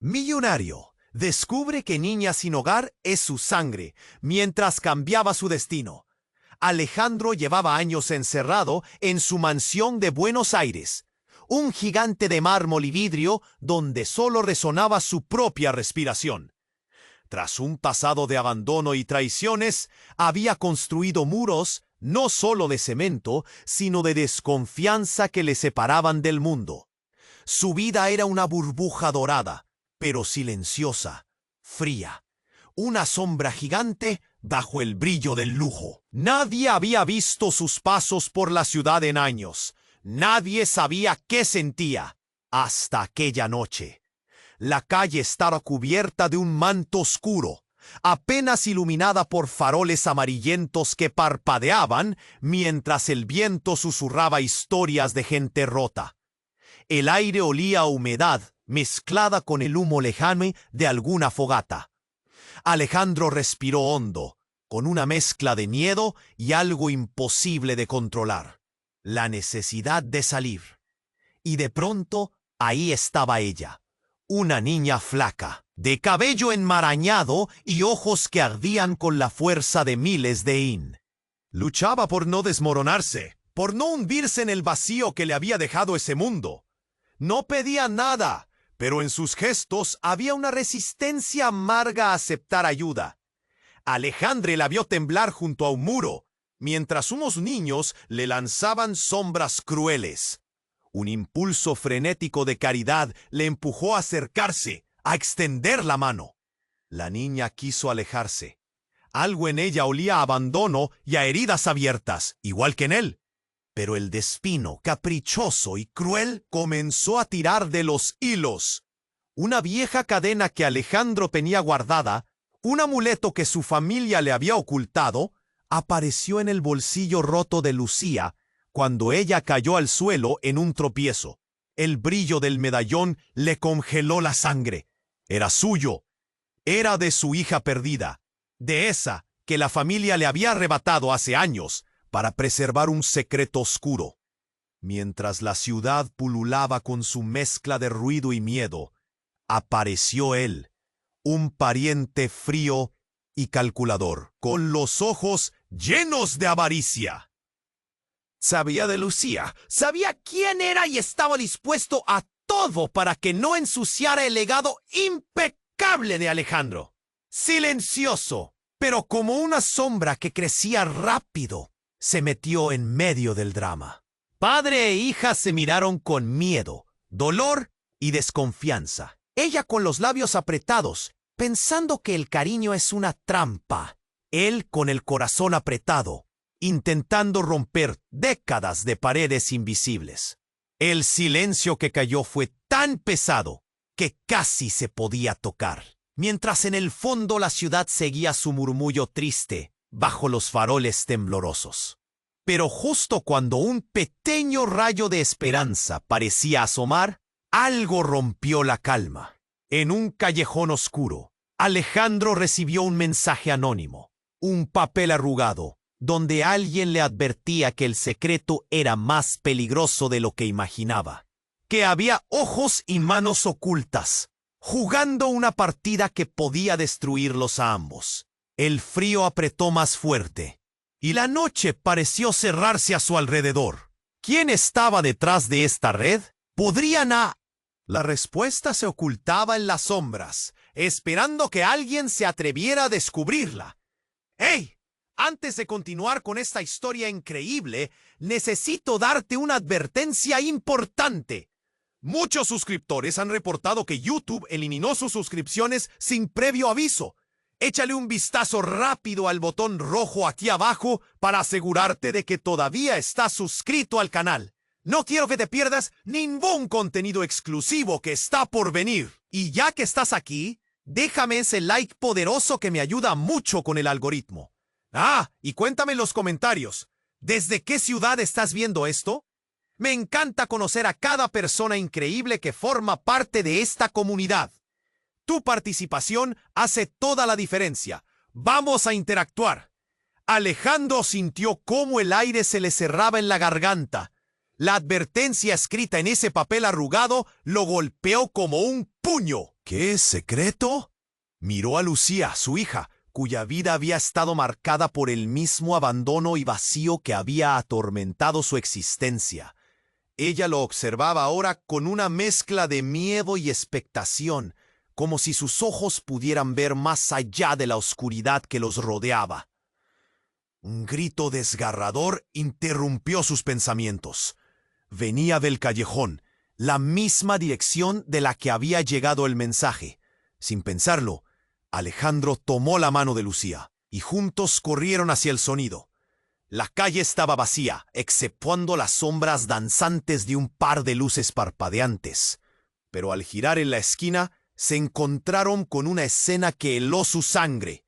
Millonario descubre que niña sin hogar es su sangre, mientras cambiaba su destino. Alejandro llevaba años encerrado en su mansión de Buenos Aires, un gigante de mármol y vidrio donde solo resonaba su propia respiración. Tras un pasado de abandono y traiciones, había construido muros no solo de cemento, sino de desconfianza que le separaban del mundo. Su vida era una burbuja dorada, pero silenciosa, fría. Una sombra gigante bajo el brillo del lujo. Nadie había visto sus pasos por la ciudad en años. Nadie sabía qué sentía hasta aquella noche. La calle estaba cubierta de un manto oscuro, apenas iluminada por faroles amarillentos que parpadeaban mientras el viento susurraba historias de gente rota. El aire olía a humedad mezclada con el humo lejano de alguna fogata. Alejandro respiró hondo, con una mezcla de miedo y algo imposible de controlar. La necesidad de salir. Y de pronto, ahí estaba ella. Una niña flaca, de cabello enmarañado y ojos que ardían con la fuerza de miles de yin. Luchaba por no desmoronarse, por no hundirse en el vacío que le había dejado ese mundo. No pedía nada, pero en sus gestos había una resistencia amarga a aceptar ayuda. Alejandro la vio temblar junto a un muro, mientras unos niños le lanzaban sombras crueles. Un impulso frenético de caridad le empujó a acercarse, a extender la mano. La niña quiso alejarse. Algo en ella olía a abandono y a heridas abiertas, igual que en él. Pero el destino, caprichoso y cruel, comenzó a tirar de los hilos. Una vieja cadena que Alejandro tenía guardada, un amuleto que su familia le había ocultado, apareció en el bolsillo roto de Lucía cuando ella cayó al suelo en un tropiezo. El brillo del medallón le congeló la sangre. Era suyo. Era de su hija perdida, de esa que la familia le había arrebatado hace años para preservar un secreto oscuro. Mientras la ciudad pululaba con su mezcla de ruido y miedo, apareció él, un pariente frío y calculador, con los ojos llenos de avaricia. Sabía de Lucía, sabía quién era y estaba dispuesto a todo para que no ensuciara el legado impecable de Alejandro. Silencioso, pero como una sombra que crecía rápido, se metió en medio del drama. Padre e hija se miraron con miedo, dolor y desconfianza. Ella con los labios apretados, pensando que el cariño es una trampa. Él con el corazón apretado, intentando romper décadas de paredes invisibles. El silencio que cayó fue tan pesado que casi se podía tocar, mientras en el fondo la ciudad seguía su murmullo triste bajo los faroles temblorosos. Pero justo cuando un pequeño rayo de esperanza parecía asomar, algo rompió la calma. En un callejón oscuro, Alejandro recibió un mensaje anónimo, un papel arrugado, donde alguien le advertía que el secreto era más peligroso de lo que imaginaba, que había ojos y manos ocultas, jugando una partida que podía destruirlos a ambos. El frío apretó más fuerte, y la noche pareció cerrarse a su alrededor. ¿Quién estaba detrás de esta red? ¿Podrían La respuesta se ocultaba en las sombras, esperando que alguien se atreviera a descubrirla. ¡Hey! Antes de continuar con esta historia increíble, necesito darte una advertencia importante. Muchos suscriptores han reportado que YouTube eliminó sus suscripciones sin previo aviso. Échale un vistazo rápido al botón rojo aquí abajo para asegurarte de que todavía estás suscrito al canal. No quiero que te pierdas ningún contenido exclusivo que está por venir. Y ya que estás aquí, déjame ese like poderoso que me ayuda mucho con el algoritmo. Y cuéntame en los comentarios, ¿desde qué ciudad estás viendo esto? Me encanta conocer a cada persona increíble que forma parte de esta comunidad. Tu participación hace toda la diferencia. Vamos a interactuar. Alejandro sintió cómo el aire se le cerraba en la garganta. La advertencia escrita en ese papel arrugado lo golpeó como un puño ¿Qué secreto? Miró a Lucía, su hija, cuya vida había estado marcada por el mismo abandono y vacío que había atormentado su existencia. Ella lo observaba ahora con una mezcla de miedo y expectación, como si sus ojos pudieran ver más allá de la oscuridad que los rodeaba. Un grito desgarrador interrumpió sus pensamientos. Venía del callejón, la misma dirección de la que había llegado el mensaje. Sin pensarlo, Alejandro tomó la mano de Lucía y juntos corrieron hacia el sonido. La calle estaba vacía, exceptuando las sombras danzantes de un par de luces parpadeantes. Pero al girar en la esquina, se encontraron con una escena que heló su sangre.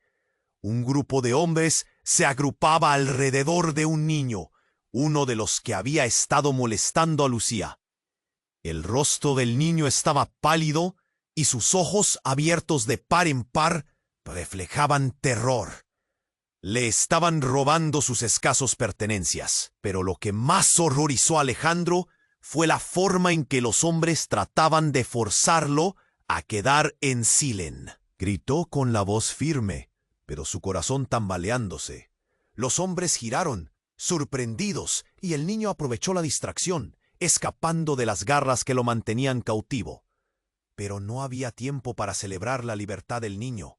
Un grupo de hombres se agrupaba alrededor de un niño, uno de los que había estado molestando a Lucía. El rostro del niño estaba pálido y sus ojos, abiertos de par en par, reflejaban terror. Le estaban robando sus escasos pertenencias, pero lo que más horrorizó a Alejandro fue la forma en que los hombres trataban de forzarlo a quedar en Silen. Gritó con la voz firme, pero su corazón tambaleándose. Los hombres giraron, sorprendidos, y el niño aprovechó la distracción, escapando de las garras que lo mantenían cautivo. Pero no había tiempo para celebrar la libertad del niño.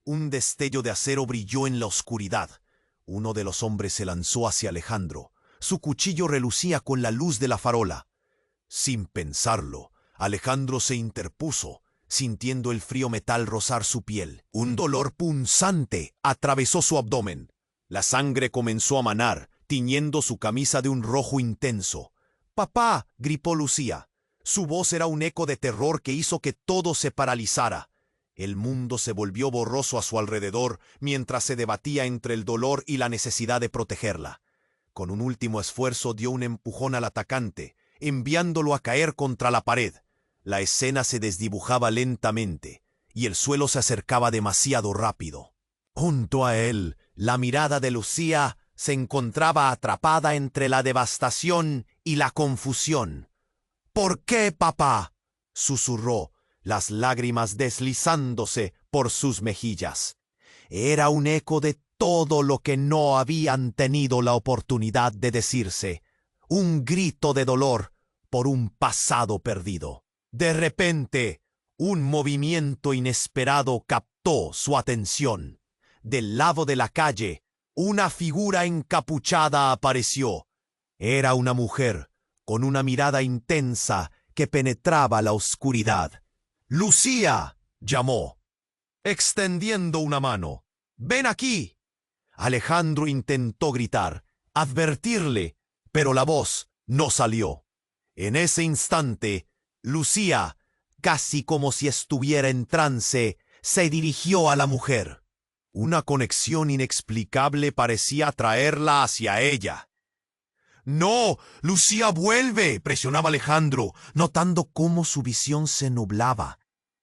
Un destello de acero brilló en la oscuridad. Uno de los hombres se lanzó hacia Alejandro. Su cuchillo relucía con la luz de la farola. Sin pensarlo, Alejandro se interpuso, sintiendo el frío metal rozar su piel. Un dolor punzante atravesó su abdomen. La sangre comenzó a manar, tiñendo su camisa de un rojo intenso. «¡Papá!», gritó Lucía. Su voz era un eco de terror que hizo que todo se paralizara. El mundo se volvió borroso a su alrededor mientras se debatía entre el dolor y la necesidad de protegerla. Con un último esfuerzo dio un empujón al atacante, enviándolo a caer contra la pared. La escena se desdibujaba lentamente, y el suelo se acercaba demasiado rápido. Junto a él, la mirada de Lucía se encontraba atrapada entre la devastación y la confusión. «¿Por qué, papá?», susurró, las lágrimas deslizándose por sus mejillas. Era un eco de todo lo que no habían tenido la oportunidad de decirse, un grito de dolor por un pasado perdido. De repente, un movimiento inesperado captó su atención. Del lado de la calle, una figura encapuchada apareció. Era una mujer, con una mirada intensa que penetraba la oscuridad. «¡Lucía!», llamó, extendiendo una mano. «¡Ven aquí!». Alejandro intentó gritar, advertirle, pero la voz no salió. En ese instante, Lucía, casi como si estuviera en trance, se dirigió a la mujer. Una conexión inexplicable parecía atraerla hacia ella. «¡No! ¡Lucía, vuelve!», presionaba Alejandro, notando cómo su visión se nublaba,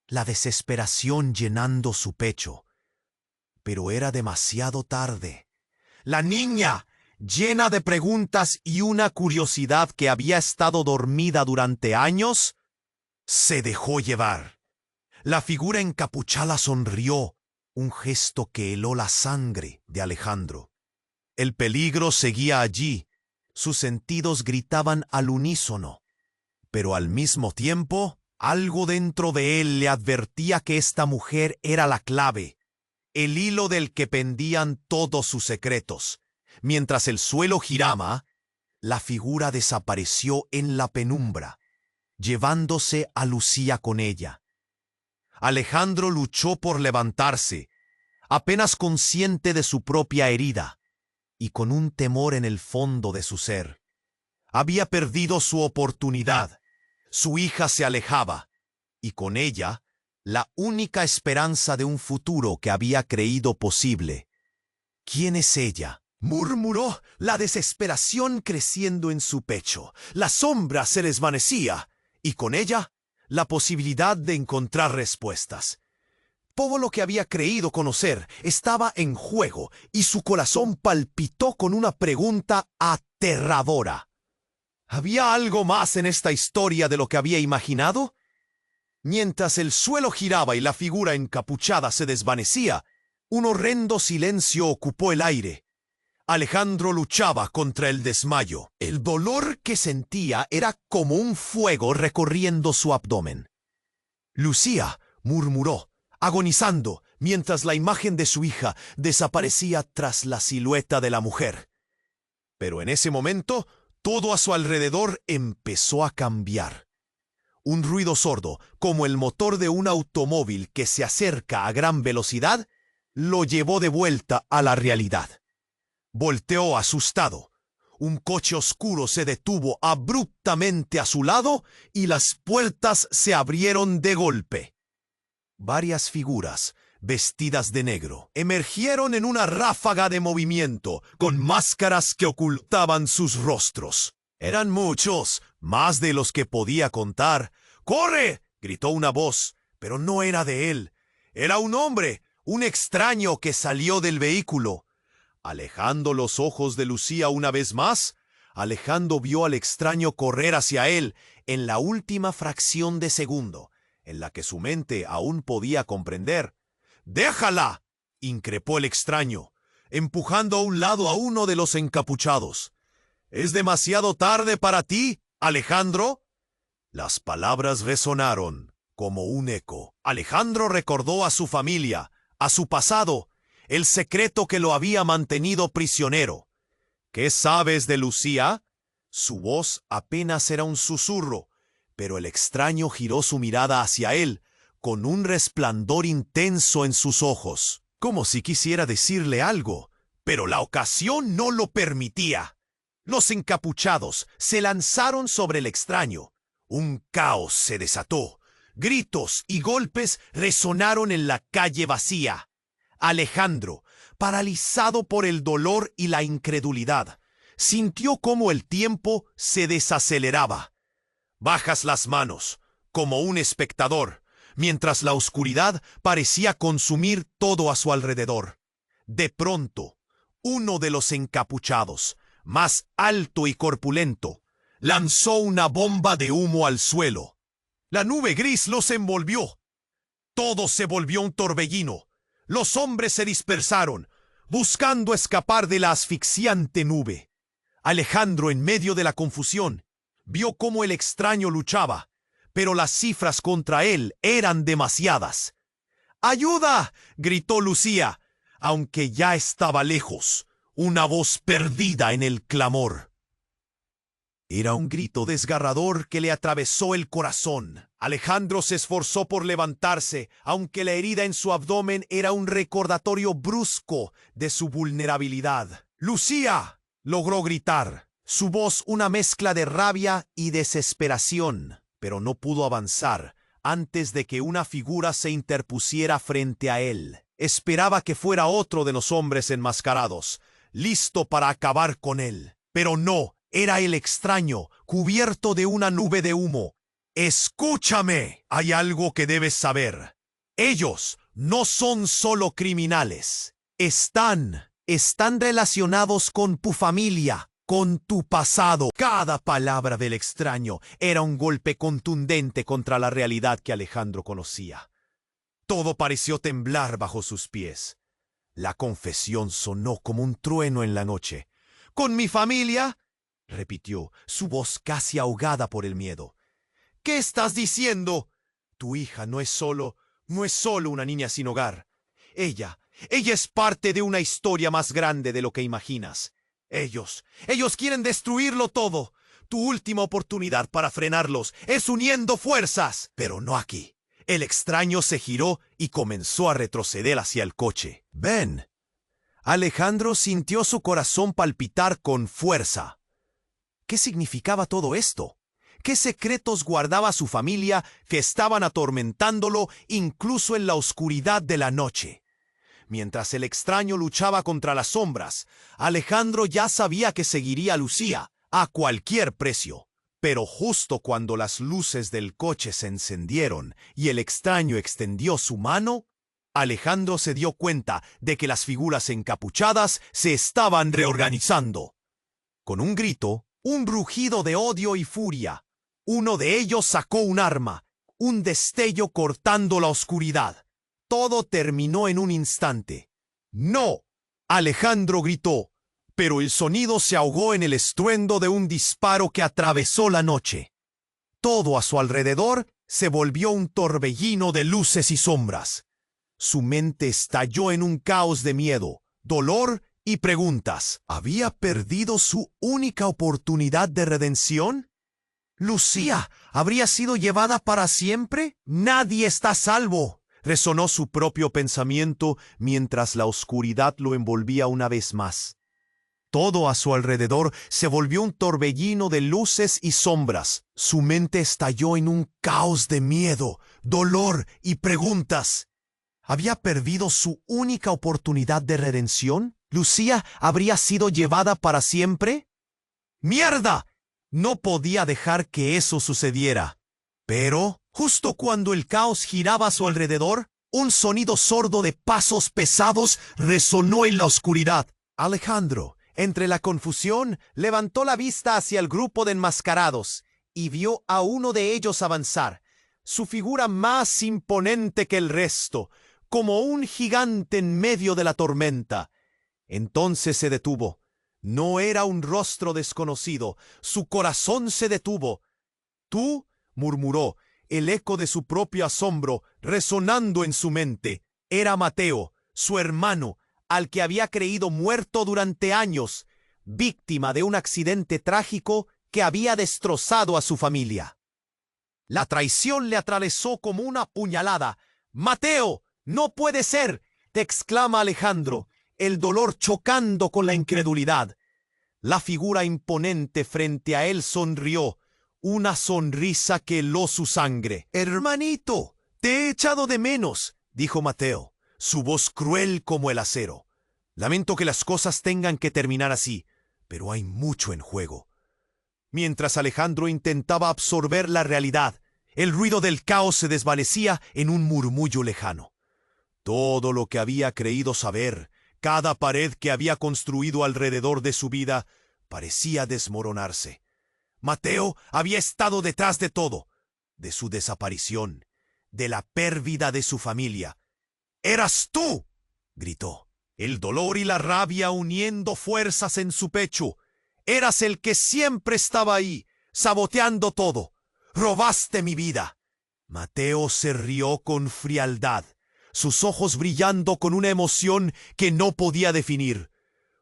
la desesperación llenando su pecho. Pero era demasiado tarde. La niña, llena de preguntas y una curiosidad que había estado dormida durante años, se dejó llevar. La figura encapuchada sonrió, un gesto que heló la sangre de Alejandro. El peligro seguía allí. Sus sentidos gritaban al unísono, pero al mismo tiempo, algo dentro de él le advertía que esta mujer era la clave, el hilo del que pendían todos sus secretos. Mientras el suelo giraba, la figura desapareció en la penumbra, llevándose a Lucía con ella. Alejandro luchó por levantarse, apenas consciente de su propia herida, y con un temor en el fondo de su ser. Había perdido su oportunidad. Su hija se alejaba, y con ella, la única esperanza de un futuro que había creído posible. «¿Quién es ella?», murmuró, la desesperación creciendo en su pecho. La sombra se desvanecía, y con ella, la posibilidad de encontrar respuestas. Todo lo que había creído conocer estaba en juego y su corazón palpitó con una pregunta aterradora. ¿Había algo más en esta historia de lo que había imaginado? Mientras el suelo giraba y la figura encapuchada se desvanecía, un horrendo silencio ocupó el aire. Alejandro luchaba contra el desmayo. El dolor que sentía era como un fuego recorriendo su abdomen. Lucía murmuró, agonizando, mientras la imagen de su hija desaparecía tras la silueta de la mujer. Pero en ese momento, todo a su alrededor empezó a cambiar. Un ruido sordo, como el motor de un automóvil que se acerca a gran velocidad, lo llevó de vuelta a la realidad. Volteó asustado. Un coche oscuro se detuvo abruptamente a su lado y las puertas se abrieron de golpe. Varias figuras, vestidas de negro, emergieron en una ráfaga de movimiento, con máscaras que ocultaban sus rostros. Eran muchos, más de los que podía contar. ¡Corre!, gritó una voz, pero no era de él. Era un hombre, un extraño que salió del vehículo. Alejando los ojos de Lucía una vez más, Alejandro vio al extraño correr hacia él en la última fracción de segundo, en la que su mente aún podía comprender. ¡Déjala!, increpó el extraño, empujando a un lado a uno de los encapuchados. ¿Es demasiado tarde para ti, Alejandro? Las palabras resonaron como un eco. Alejandro recordó a su familia, a su pasado, el secreto que lo había mantenido prisionero. ¿Qué sabes de Lucía? Su voz apenas era un susurro, pero el extraño giró su mirada hacia él, con un resplandor intenso en sus ojos, como si quisiera decirle algo, pero la ocasión no lo permitía. Los encapuchados se lanzaron sobre el extraño. Un caos se desató. Gritos y golpes resonaron en la calle vacía. Alejandro, paralizado por el dolor y la incredulidad, sintió cómo el tiempo se desaceleraba. Bajas las manos, como un espectador, mientras la oscuridad parecía consumir todo a su alrededor. De pronto, uno de los encapuchados, más alto y corpulento, lanzó una bomba de humo al suelo. La nube gris los envolvió. Todo se volvió un torbellino. Los hombres se dispersaron, buscando escapar de la asfixiante nube. Alejandro, en medio de la confusión, vio cómo el extraño luchaba, pero las cifras contra él eran demasiadas. ¡Ayuda!, gritó Lucía, aunque ya estaba lejos, una voz perdida en el clamor. Era un grito desgarrador que le atravesó el corazón. Alejandro se esforzó por levantarse, aunque la herida en su abdomen era un recordatorio brusco de su vulnerabilidad. ¡Lucía!, logró gritar, su voz una mezcla de rabia y desesperación, pero no pudo avanzar antes de que una figura se interpusiera frente a él. Esperaba que fuera otro de los hombres enmascarados, listo para acabar con él, pero no. Era el extraño, cubierto de una nube de humo. ¡Escúchame! Hay algo que debes saber. Ellos no son solo criminales. Están relacionados con tu familia, con tu pasado. Cada palabra del extraño era un golpe contundente contra la realidad que Alejandro conocía. Todo pareció temblar bajo sus pies. La confesión sonó como un trueno en la noche. ¿Con mi familia?, repitió, su voz casi ahogada por el miedo. ¿Qué estás diciendo? Tu hija no es solo una niña sin hogar. Ella es parte de una historia más grande de lo que imaginas. Ellos quieren destruirlo todo. Tu última oportunidad para frenarlos es uniendo fuerzas. Pero no aquí. El extraño se giró y comenzó a retroceder hacia el coche. ¡Ven! Alejandro sintió su corazón palpitar con fuerza. ¿Qué significaba todo esto? ¿Qué secretos guardaba su familia que estaban atormentándolo incluso en la oscuridad de la noche? Mientras el extraño luchaba contra las sombras, Alejandro ya sabía que seguiría a Lucía a cualquier precio. Pero justo cuando las luces del coche se encendieron y el extraño extendió su mano, Alejandro se dio cuenta de que las figuras encapuchadas se estaban reorganizando. Con un grito, un rugido de odio y furia, uno de ellos sacó un arma, un destello cortando la oscuridad. Todo terminó en un instante. ¡No! Alejandro gritó, pero el sonido se ahogó en el estruendo de un disparo que atravesó la noche. Todo a su alrededor se volvió un torbellino de luces y sombras. Su mente estalló en un caos de miedo, dolor y preguntas. ¿Había perdido su única oportunidad de redención? ¿Lucía habría sido llevada para siempre? Nadie está a salvo, resonó su propio pensamiento mientras la oscuridad lo envolvía una vez más. Todo a su alrededor se volvió un torbellino de luces y sombras. Su mente estalló en un caos de miedo, dolor y preguntas. ¿Había perdido su única oportunidad de redención? ¿Lucía habría sido llevada para siempre? ¡Mierda! No podía dejar que eso sucediera. Pero, justo cuando el caos giraba a su alrededor, un sonido sordo de pasos pesados resonó en la oscuridad. Alejandro, entre la confusión, levantó la vista hacia el grupo de enmascarados y vio a uno de ellos avanzar, su figura más imponente que el resto, como un gigante en medio de la tormenta. Entonces se detuvo. No era un rostro desconocido. Su corazón se detuvo. «¿Tú?», murmuró, el eco de su propio asombro resonando en su mente. Era Mateo, su hermano, al que había creído muerto durante años, víctima de un accidente trágico que había destrozado a su familia. La traición le atravesó como una puñalada. «¡Mateo! ¡No puede ser!», exclama Alejandro, el dolor chocando con la incredulidad. La figura imponente frente a él sonrió, una sonrisa que heló su sangre. «Hermanito, te he echado de menos», dijo Mateo, su voz cruel como el acero. «Lamento que las cosas tengan que terminar así, pero hay mucho en juego». Mientras Alejandro intentaba absorber la realidad, el ruido del caos se desvanecía en un murmullo lejano. Todo lo que había creído saber, cada pared que había construido alrededor de su vida, parecía desmoronarse. Mateo había estado detrás de todo, de su desaparición, de la pérdida de su familia. «¡Eras tú!», gritó, el dolor y la rabia uniendo fuerzas en su pecho. «Eras el que siempre estaba ahí, saboteando todo. Robaste mi vida». Mateo se rió con frialdad, sus ojos brillando con una emoción que no podía definir.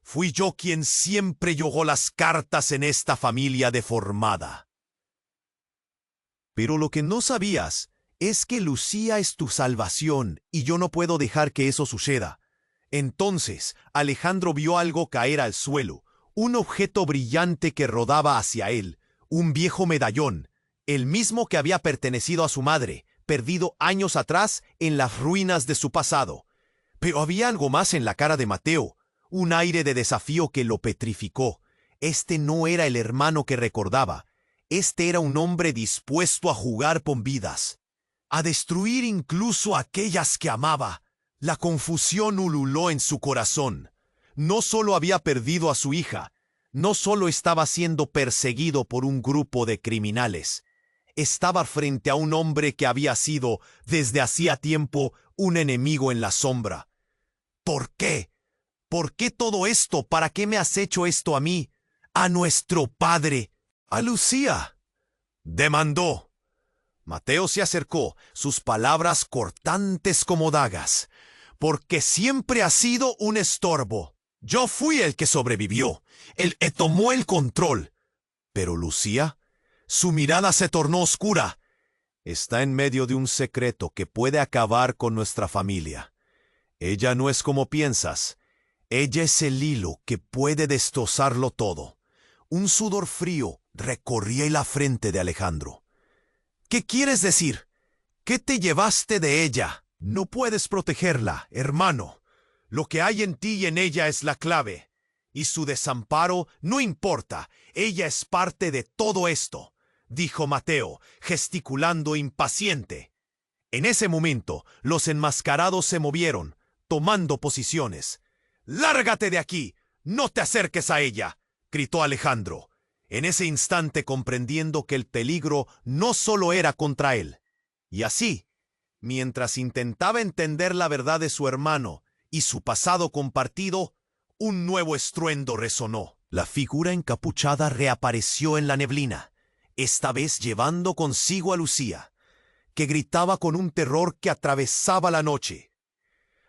«Fui yo quien siempre jugó las cartas en esta familia deformada». Pero lo que no sabías es que Lucía es tu salvación y yo no puedo dejar que eso suceda. Entonces Alejandro vio algo caer al suelo, un objeto brillante que rodaba hacia él, un viejo medallón, el mismo que había pertenecido a su madre, perdido años atrás en las ruinas de su pasado. Pero había algo más en la cara de Mateo, un aire de desafío que lo petrificó. Este no era el hermano que recordaba. Este era un hombre dispuesto a jugar con vidas, a destruir incluso a aquellas que amaba. La confusión ululó en su corazón. No solo había perdido a su hija, no solo estaba siendo perseguido por un grupo de criminales, estaba frente a un hombre que había sido, desde hacía tiempo, un enemigo en la sombra. «¿Por qué? ¿Por qué todo esto? ¿Para qué me has hecho esto a mí? A nuestro padre, a Lucía», demandó. Mateo se acercó, sus palabras cortantes como dagas. «Porque siempre has sido un estorbo. Yo fui el que sobrevivió, el que tomó el control. Pero Lucía», su mirada se tornó oscura, «está en medio de un secreto que puede acabar con nuestra familia. Ella no es como piensas. Ella es el hilo que puede destrozarlo todo». Un sudor frío recorría la frente de Alejandro. «¿Qué quieres decir? ¿Qué te llevaste de ella?» «No puedes protegerla, hermano. Lo que hay en ti y en ella es la clave. Y su desamparo no importa. Ella es parte de todo esto», dijo Mateo, gesticulando impaciente. En ese momento, los enmascarados se movieron, tomando posiciones. «¡Lárgate de aquí! ¡No te acerques a ella!», gritó Alejandro, en ese instante comprendiendo que el peligro no solo era contra él. Y así, mientras intentaba entender la verdad de su hermano y su pasado compartido, un nuevo estruendo resonó. La figura encapuchada reapareció en la neblina, esta vez llevando consigo a Lucía, que gritaba con un terror que atravesaba la noche.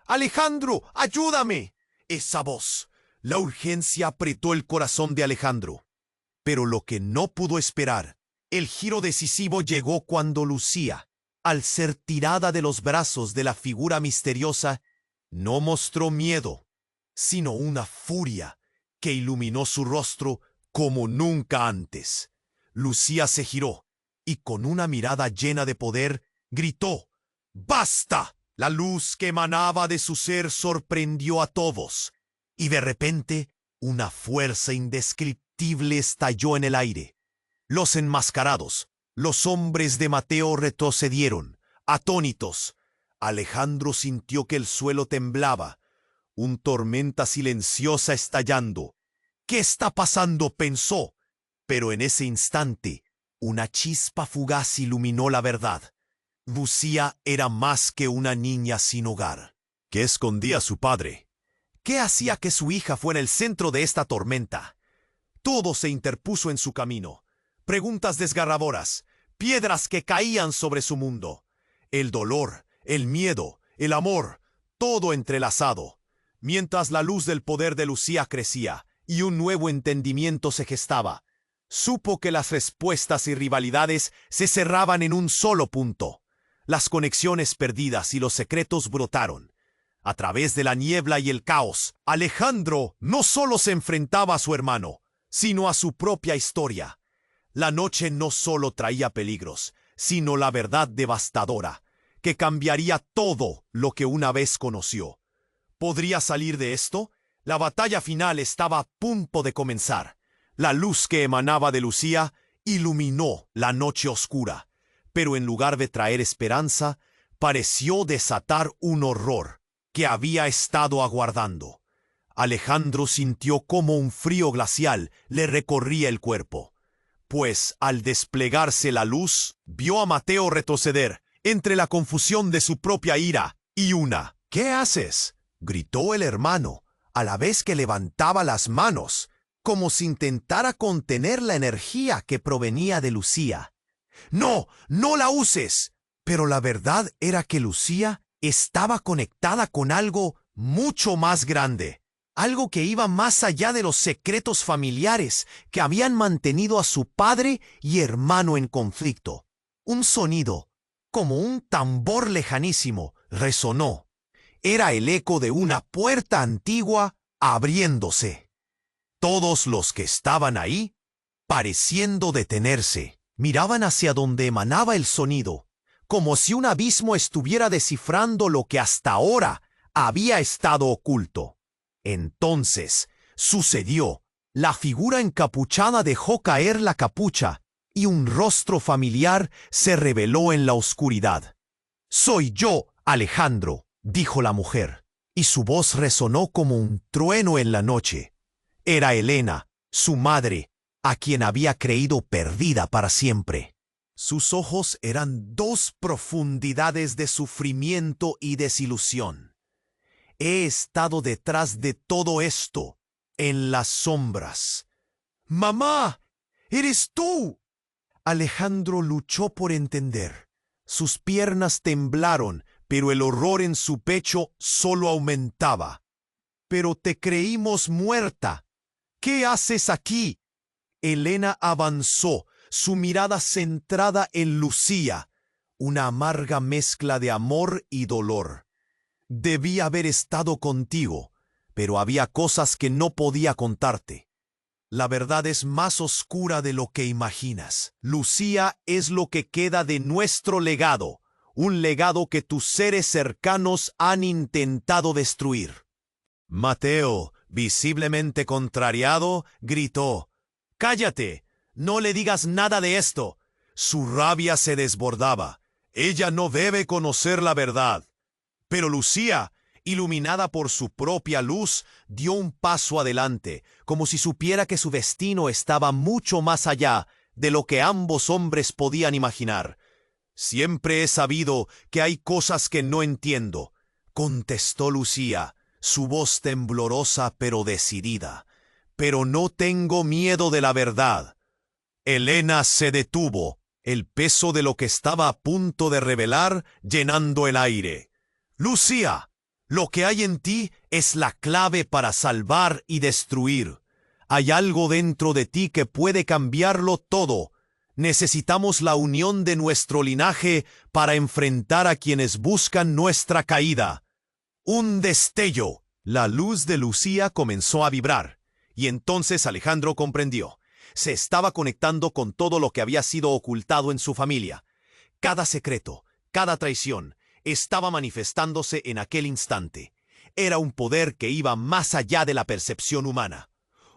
¡Alejandro, ayúdame! Esa voz. La urgencia apretó el corazón de Alejandro. Pero lo que no pudo esperar, el giro decisivo llegó cuando Lucía, al ser tirada de los brazos de la figura misteriosa, no mostró miedo, sino una furia que iluminó su rostro como nunca antes. Lucía se giró y con una mirada llena de poder gritó: ¡Basta! La luz que emanaba de su ser sorprendió a todos, y de repente una fuerza indescriptible estalló en el aire. Los enmascarados, los hombres de Mateo, retrocedieron, atónitos. Alejandro sintió que el suelo temblaba, un tormenta silenciosa estallando. ¿Qué está pasando?, pensó, pero en ese instante una chispa fugaz iluminó la verdad. Lucía era más que una niña sin hogar. ¿Qué escondía a su padre? ¿Qué hacía que su hija fuera el centro de esta tormenta? Todo se interpuso en su camino. Preguntas desgarradoras, piedras que caían sobre su mundo. El dolor, el miedo, el amor, todo entrelazado. Mientras la luz del poder de Lucía crecía y un nuevo entendimiento se gestaba, supo que las respuestas y rivalidades se cerraban en un solo punto. Las conexiones perdidas y los secretos brotaron. A través de la niebla y el caos, Alejandro no solo se enfrentaba a su hermano, sino a su propia historia. La noche no solo traía peligros, sino la verdad devastadora, que cambiaría todo lo que una vez conoció. ¿Podría salir de esto? La batalla final estaba a punto de comenzar. La luz que emanaba de Lucía iluminó la noche oscura, pero en lugar de traer esperanza, pareció desatar un horror que había estado aguardando. Alejandro sintió como un frío glacial le recorría el cuerpo, pues al desplegarse la luz, vio a Mateo retroceder entre la confusión de su propia ira y una. ¿Qué haces?, gritó el hermano, a la vez que levantaba las manos, como si intentara contener la energía que provenía de Lucía. ¡No, no la uses! Pero la verdad era que Lucía estaba conectada con algo mucho más grande, algo que iba más allá de los secretos familiares que habían mantenido a su padre y hermano en conflicto. Un sonido, como un tambor lejanísimo, resonó. Era el eco de una puerta antigua abriéndose. Todos los que estaban ahí, pareciendo detenerse, miraban hacia donde emanaba el sonido, como si un abismo estuviera descifrando lo que hasta ahora había estado oculto. Entonces sucedió. La figura encapuchada dejó caer la capucha y un rostro familiar se reveló en la oscuridad. «Soy yo, Alejandro», dijo la mujer, y su voz resonó como un trueno en la noche. Era Elena, su madre, a quien había creído perdida para siempre. Sus ojos eran dos profundidades de sufrimiento y desilusión. «He estado detrás de todo esto, en las sombras». «¡Mamá! ¡Eres tú!». Alejandro luchó por entender. Sus piernas temblaron, pero el horror en su pecho solo aumentaba. «Pero te creímos muerta. ¿Qué haces aquí?». Elena avanzó, su mirada centrada en Lucía, una amarga mezcla de amor y dolor. «Debí haber estado contigo, pero había cosas que no podía contarte. La verdad es más oscura de lo que imaginas. Lucía es lo que queda de nuestro legado, un legado que tus seres cercanos han intentado destruir». Mateo, visiblemente contrariado, gritó: «¡Cállate! No le digas nada de esto». Su rabia se desbordaba. Ella no debe conocer la verdad. Pero Lucía, iluminada por su propia luz, dio un paso adelante, como si supiera que su destino estaba mucho más allá de lo que ambos hombres podían imaginar. Siempre he sabido que hay cosas que no entiendo, contestó Lucía, su voz temblorosa pero decidida. Pero no tengo miedo de la verdad. Helena se detuvo, el peso de lo que estaba a punto de revelar llenando el aire. Lucía, lo que hay en ti es la clave para salvar y destruir. Hay algo dentro de ti que puede cambiarlo todo. Necesitamos la unión de nuestro linaje para enfrentar a quienes buscan nuestra caída. Un destello. La luz de Lucía comenzó a vibrar, y entonces Alejandro comprendió. Se estaba conectando con todo lo que había sido ocultado en su familia. Cada secreto, cada traición, estaba manifestándose en aquel instante. Era un poder que iba más allá de la percepción humana.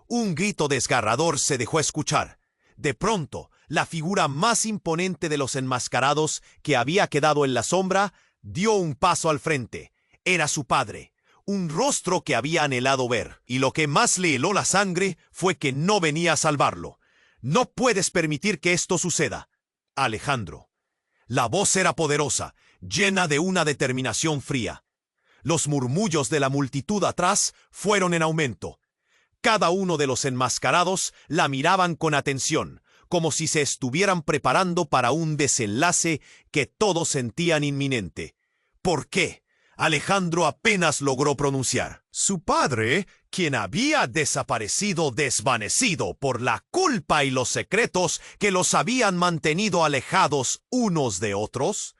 Un grito desgarrador se dejó escuchar. De pronto, la figura más imponente de los enmascarados, que había quedado en la sombra, dio un paso al frente. Era su padre. Un rostro que había anhelado ver, y lo que más le heló la sangre fue que no venía a salvarlo. No puedes permitir que esto suceda, Alejandro. La voz era poderosa, llena de una determinación fría. Los murmullos de la multitud atrás fueron en aumento. Cada uno de los enmascarados la miraban con atención, como si se estuvieran preparando para un desenlace que todos sentían inminente. ¿Por qué? Alejandro apenas logró pronunciar. Su padre, quien había desaparecido desvanecido por la culpa y los secretos que los habían mantenido alejados unos de otros.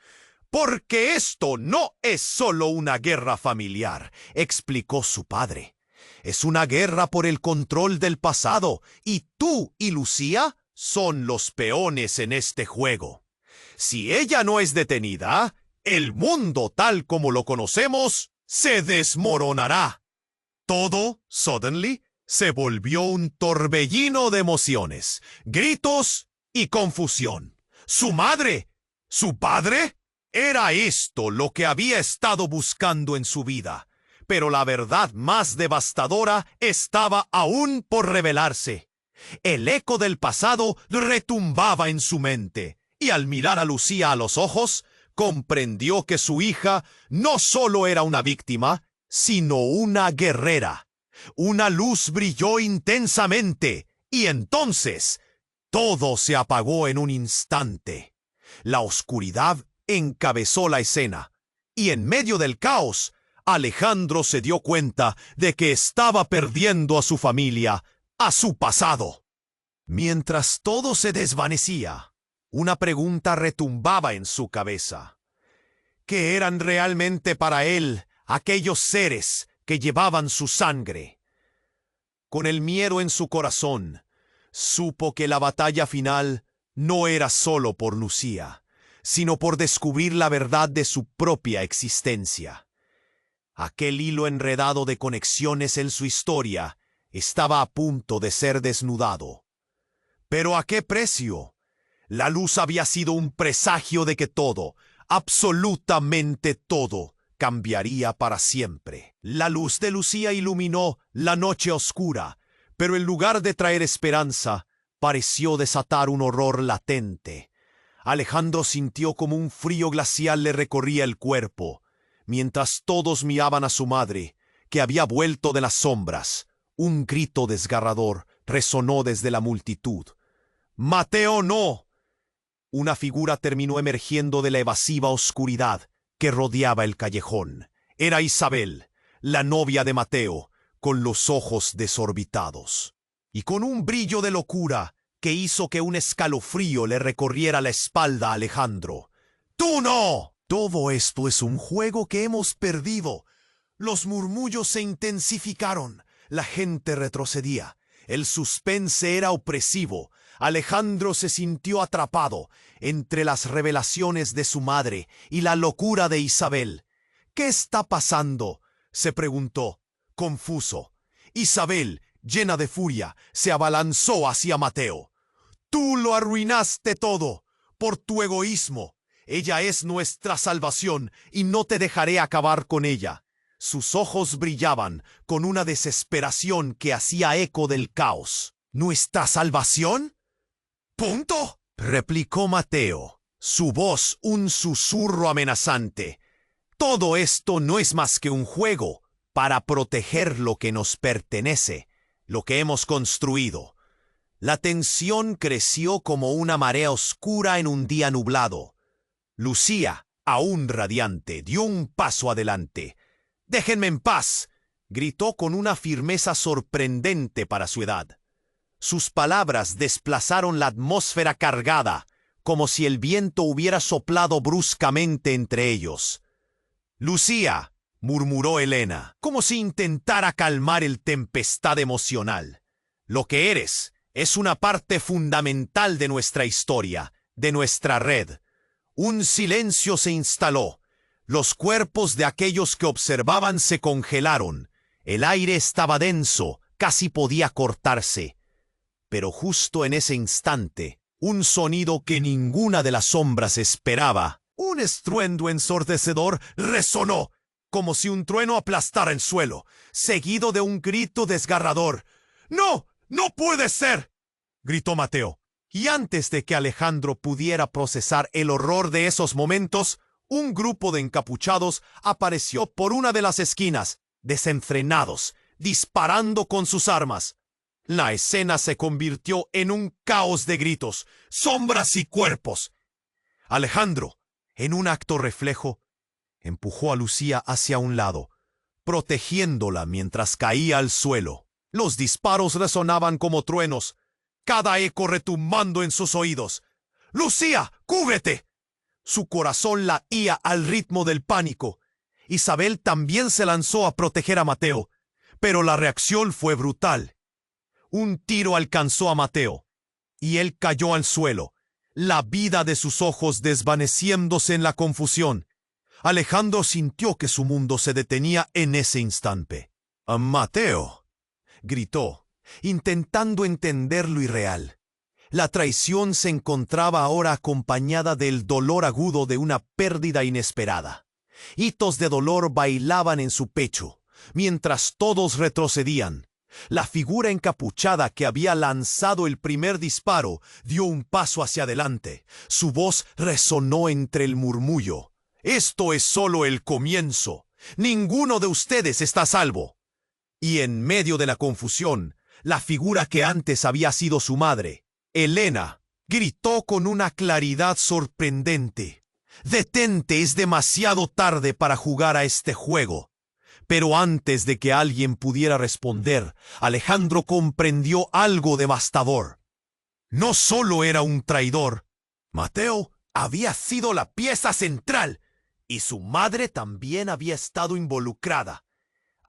Porque esto no es solo una guerra familiar, explicó su padre. Es una guerra por el control del pasado, y tú y Lucía son los peones en este juego. Si ella no es detenida, el mundo tal como lo conocemos se desmoronará. Todo, suddenly, se volvió un torbellino de emociones, gritos y confusión. ¿Su madre? ¿Su padre? Era esto lo que había estado buscando en su vida. Pero la verdad más devastadora estaba aún por revelarse. El eco del pasado retumbaba en su mente, y al mirar a Lucía a los ojos, comprendió que su hija no solo era una víctima, sino una guerrera. Una luz brilló intensamente, y entonces todo se apagó en un instante. La oscuridad encabezó la escena, y en medio del caos, Alejandro se dio cuenta de que estaba perdiendo a su familia, a su pasado. Mientras todo se desvanecía, una pregunta retumbaba en su cabeza. ¿Qué eran realmente para él aquellos seres que llevaban su sangre? Con el miedo en su corazón, supo que la batalla final no era solo por Lucía, sino por descubrir la verdad de su propia existencia. Aquel hilo enredado de conexiones en su historia estaba a punto de ser desnudado. ¿Pero a qué precio? La luz había sido un presagio de que todo, absolutamente todo, cambiaría para siempre. La luz de Lucía iluminó la noche oscura, pero en lugar de traer esperanza, pareció desatar un horror latente. Alejandro sintió como un frío glacial le recorría el cuerpo. Mientras todos miraban a su madre, que había vuelto de las sombras, un grito desgarrador resonó desde la multitud. ¡Mateo, no! Una figura terminó emergiendo de la evasiva oscuridad que rodeaba el callejón. Era Isabel, la novia de Mateo, con los ojos desorbitados, y con un brillo de locura que hizo que un escalofrío le recorriera la espalda a Alejandro. ¡Tú no! Todo esto es un juego que hemos perdido. Los murmullos se intensificaron. La gente retrocedía. El suspense era opresivo. Alejandro se sintió atrapado entre las revelaciones de su madre y la locura de Isabel. ¿Qué está pasando?, se preguntó, confuso. Isabel, llena de furia, se abalanzó hacia Mateo. Tú lo arruinaste todo por tu egoísmo. Ella es nuestra salvación y no te dejaré acabar con ella. Sus ojos brillaban con una desesperación que hacía eco del caos. ¿Nuestra salvación? ¿Punto?, replicó Mateo, Su voz un susurro amenazante. Todo esto no es más que un juego para proteger lo que nos pertenece, lo que hemos construido. La tensión creció como una marea oscura en un día nublado. Lucía, aún radiante, dio un paso adelante. «¡Déjenme en paz!», gritó con una firmeza sorprendente para su edad. Sus palabras desplazaron la atmósfera cargada, como si el viento hubiera soplado bruscamente entre ellos. «Lucía», murmuró Helena, como si intentara calmar el tempestad emocional. «Lo que eres es una parte fundamental de nuestra historia, de nuestra red». Un silencio se instaló. Los cuerpos de aquellos que observaban se congelaron. El aire estaba denso, casi podía cortarse. Pero justo en ese instante, un sonido que ninguna de las sombras esperaba, un estruendo ensordecedor, resonó, como si un trueno aplastara el suelo, seguido de un grito desgarrador. «¡No! ¡No puede ser!», gritó Mateo. Y antes de que Alejandro pudiera procesar el horror de esos momentos, un grupo de encapuchados apareció por una de las esquinas, desenfrenados, disparando con sus armas. La escena se convirtió en un caos de gritos, sombras y cuerpos. Alejandro, en un acto reflejo, empujó a Lucía hacia un lado, protegiéndola mientras caía al suelo. Los disparos resonaban como truenos, cada eco retumbando en sus oídos. «¡Lucía, cúbrete!». Su corazón latía al ritmo del pánico. Isabel también se lanzó a proteger a Mateo, pero la reacción fue brutal. Un tiro alcanzó a Mateo, y él cayó al suelo, la vida de sus ojos desvaneciéndose en la confusión. Alejandro sintió que su mundo se detenía en ese instante. «Mateo», gritó, intentando entender lo irreal. La traición se encontraba ahora acompañada del dolor agudo de una pérdida inesperada. Hitos de dolor bailaban en su pecho, mientras todos retrocedían. La figura encapuchada que había lanzado el primer disparo dio un paso hacia adelante. Su voz resonó entre el murmullo. «Esto es solo el comienzo. Ninguno de ustedes está a salvo». Y en medio de la confusión, la figura que antes había sido su madre, Helena, gritó con una claridad sorprendente. «¡Detente! Es demasiado tarde para jugar a este juego». Pero antes de que alguien pudiera responder, Alejandro comprendió algo devastador. No solo era un traidor, Mateo había sido la pieza central, y su madre también había estado involucrada.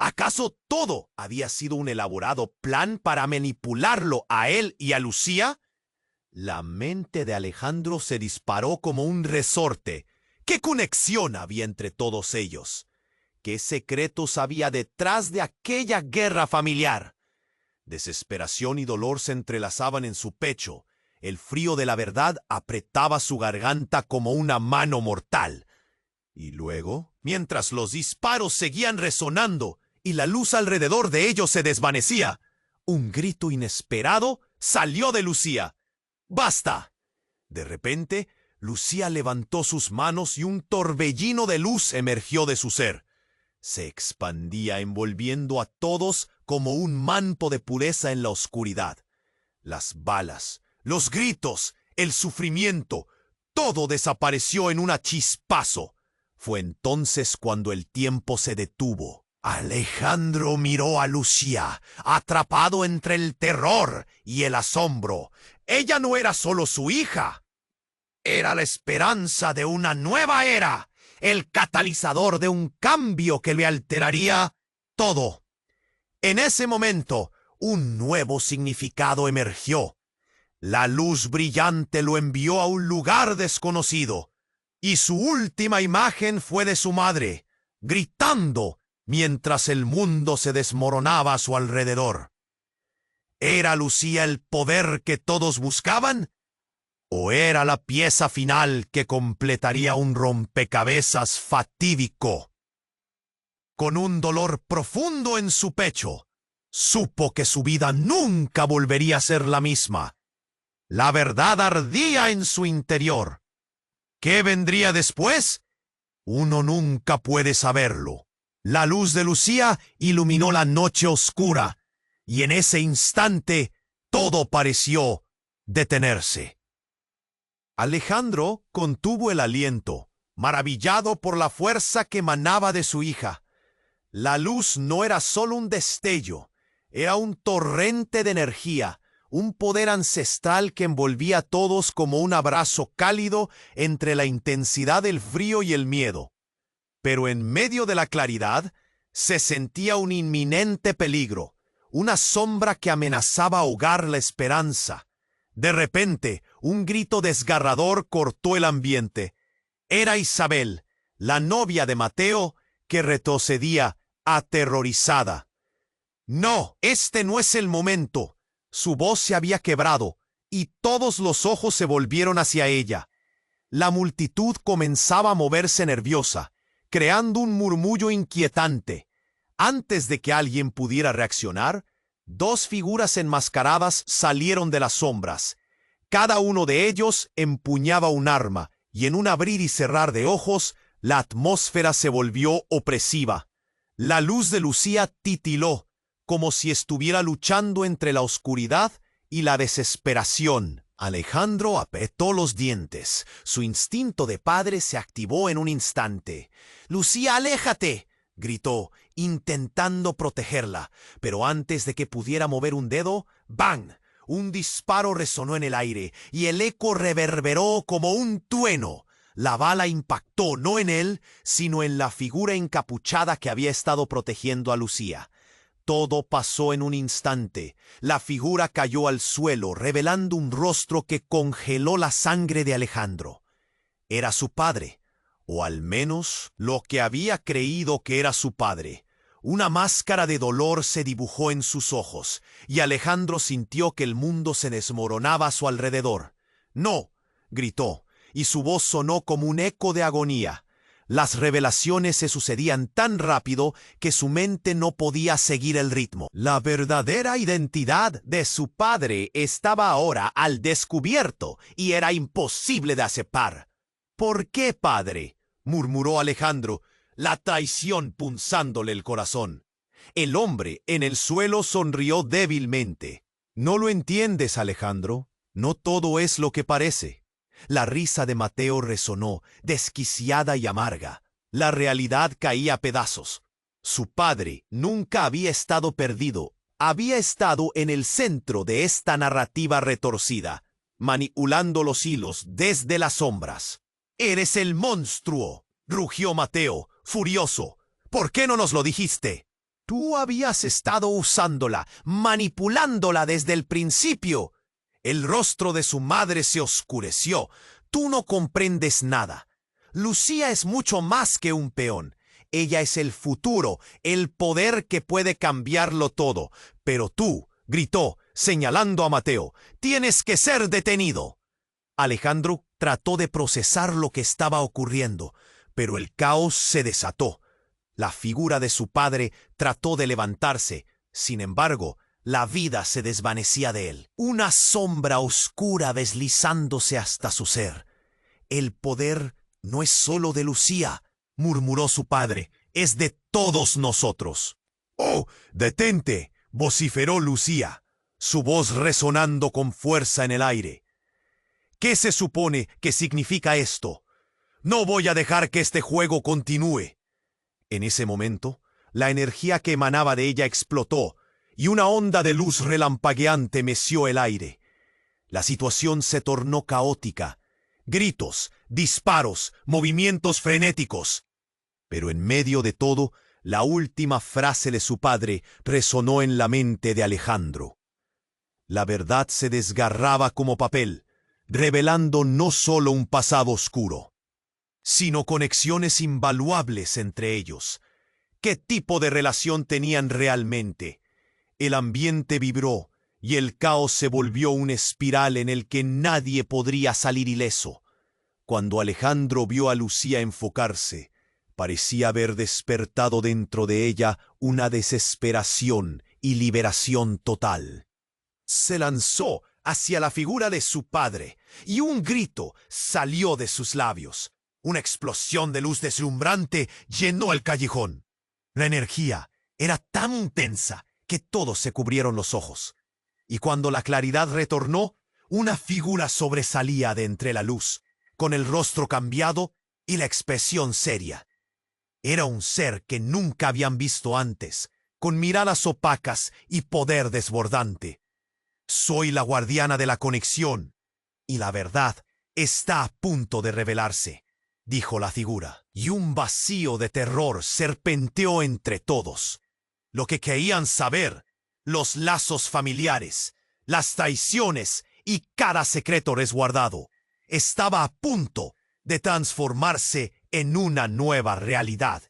¿Acaso todo había sido un elaborado plan para manipularlo a él y a Lucía? La mente de Alejandro se disparó como un resorte. ¿Qué conexión había entre todos ellos? ¿Qué secretos había detrás de aquella guerra familiar? Desesperación y dolor se entrelazaban en su pecho. El frío de la verdad apretaba su garganta como una mano mortal. Y luego, mientras los disparos seguían resonando y la luz alrededor de ellos se desvanecía, un grito inesperado salió de Lucía. ¡Basta! De repente, Lucía levantó sus manos y un torbellino de luz emergió de su ser. Se expandía envolviendo a todos como un manto de pureza en la oscuridad. Las balas, los gritos, el sufrimiento, todo desapareció en un chispazo. Fue entonces cuando el tiempo se detuvo. Alejandro miró a Lucía, atrapado entre el terror y el asombro. Ella no era solo su hija. Era la esperanza de una nueva era, el catalizador de un cambio que le alteraría todo. En ese momento, un nuevo significado emergió. La luz brillante lo envió a un lugar desconocido, y su última imagen fue de su madre, gritando mientras el mundo se desmoronaba a su alrededor. ¿Era Lucía el poder que todos buscaban? ¿O era la pieza final que completaría un rompecabezas fatídico? Con un dolor profundo en su pecho, supo que su vida nunca volvería a ser la misma. La verdad ardía en su interior. ¿Qué vendría después? Uno nunca puede saberlo. La luz de Lucía iluminó la noche oscura, y en ese instante todo pareció detenerse. Alejandro contuvo el aliento, maravillado por la fuerza que emanaba de su hija. La luz no era solo un destello, era un torrente de energía, un poder ancestral que envolvía a todos como un abrazo cálido entre la intensidad del frío y el miedo. Pero en medio de la claridad se sentía un inminente peligro, una sombra que amenazaba ahogar la esperanza. De repente, un grito desgarrador cortó el ambiente. Era Isabel, la novia de Mateo, que retrocedía aterrorizada. «No, este no es el momento». Su voz se había quebrado, y todos los ojos se volvieron hacia ella. La multitud comenzaba a moverse nerviosa, creando un murmullo inquietante. Antes de que alguien pudiera reaccionar, dos figuras enmascaradas salieron de las sombras. Cada uno de ellos empuñaba un arma, y en un abrir y cerrar de ojos, la atmósfera se volvió opresiva. La luz de Lucía titiló, como si estuviera luchando entre la oscuridad y la desesperación. Alejandro apretó los dientes. Su instinto de padre se activó en un instante. «Lucía, aléjate», gritó, intentando protegerla. Pero antes de que pudiera mover un dedo, ¡bang! Un disparo resonó en el aire, y el eco reverberó como un trueno. La bala impactó no en él, sino en la figura encapuchada que había estado protegiendo a Lucía. Todo pasó en un instante. La figura cayó al suelo, revelando un rostro que congeló la sangre de Alejandro. Era su padre, o al menos lo que había creído que era su padre. Una máscara de dolor se dibujó en sus ojos, y Alejandro sintió que el mundo se desmoronaba a su alrededor. «¡No!», gritó, y su voz sonó como un eco de agonía. Las revelaciones se sucedían tan rápido que su mente no podía seguir el ritmo. La verdadera identidad de su padre estaba ahora al descubierto y era imposible de aceptar. «¿Por qué, padre?», murmuró Alejandro, la traición punzándole el corazón. El hombre en el suelo sonrió débilmente. «No lo entiendes, Alejandro. No todo es lo que parece». La risa de Mateo resonó, desquiciada y amarga. La realidad caía a pedazos. Su padre nunca había estado perdido. Había estado en el centro de esta narrativa retorcida, manipulando los hilos desde las sombras. «¡Eres el monstruo!», rugió Mateo, furioso. «¿Por qué no nos lo dijiste? Tú habías estado usándola, manipulándola desde el principio». El rostro de su madre se oscureció. «Tú no comprendes nada. Lucía es mucho más que un peón. Ella es el futuro, el poder que puede cambiarlo todo. Pero tú», gritó, señalando a Mateo, «tienes que ser detenido». Alejandro trató de procesar lo que estaba ocurriendo, pero el caos se desató. La figura de su padre trató de levantarse. Sin embargo, la vida se desvanecía de él, una sombra oscura deslizándose hasta su ser. «El poder no es solo de Lucía», murmuró su padre, «es de todos nosotros». «¡Oh, detente!», vociferó Lucía, su voz resonando con fuerza en el aire. «¿Qué se supone que significa esto? No voy a dejar que este juego continúe». En ese momento, la energía que emanaba de ella explotó, y una onda de luz relampagueante meció el aire. La situación se tornó caótica. Gritos, disparos, movimientos frenéticos. Pero en medio de todo, la última frase de su padre resonó en la mente de Alejandro. La verdad se desgarraba como papel, revelando no solo un pasado oscuro, sino conexiones invaluables entre ellos. ¿Qué tipo de relación tenían realmente? El ambiente vibró, y el caos se volvió una espiral en el que nadie podría salir ileso. Cuando Alejandro vio a Lucía enfocarse, parecía haber despertado dentro de ella una desesperación y liberación total. Se lanzó hacia la figura de su padre, y un grito salió de sus labios. Una explosión de luz deslumbrante llenó el callejón. La energía era tan intensa que todos se cubrieron los ojos. Y cuando la claridad retornó, una figura sobresalía de entre la luz, con el rostro cambiado y la expresión seria. Era un ser que nunca habían visto antes, con miradas opacas y poder desbordante. Soy la guardiana de la conexión, y la verdad está a punto de revelarse, dijo la figura, y un vacío de terror serpenteó entre todos. Lo que querían saber, los lazos familiares, las traiciones y cada secreto resguardado, estaba a punto de transformarse en una nueva realidad.